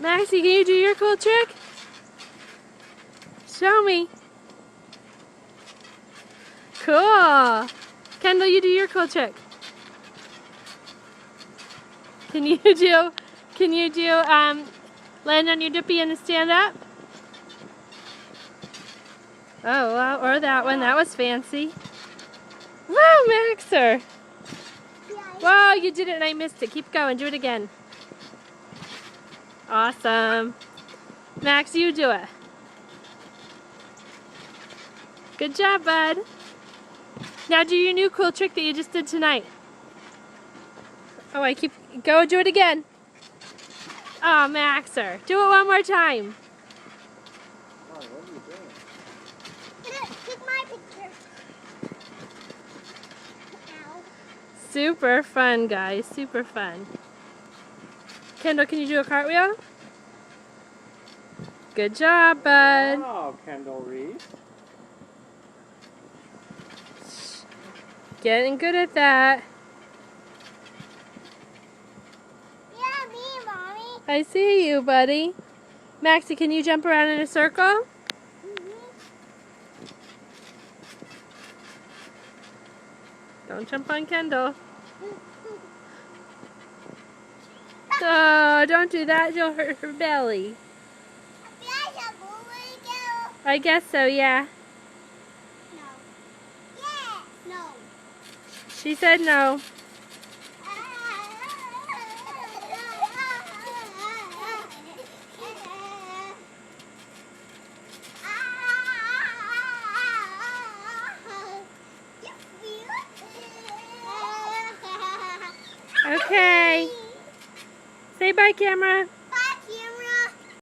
Maxie, can you do your cool trick? Show me. Cool. Kendall, you do your cool trick. Can you do land on your dippy and stand up? Oh, well, or that one. That was fancy. Wow, Maxer. Wow, you did it and I missed it. Keep going. Do it again. Awesome. Max, you do it. Good job, bud. Now do your new cool trick that you just did tonight. Oh, go do it again. Oh, Maxer. Do it one more time. Oh, what are you doing? Take my picture. Ow. Super fun, guys. Super fun. Kendall, can you do a cartwheel? Good job, bud. Wow, Kendall Reese. Getting good at that. Yeah, me, Mommy. I see you, buddy. Maxie, can you jump around in a circle? Don't jump on Kendall. Oh, don't do that. You'll hurt her belly. I guess so, yeah. No. Yeah. No. She said no. Okay. Say bye, camera.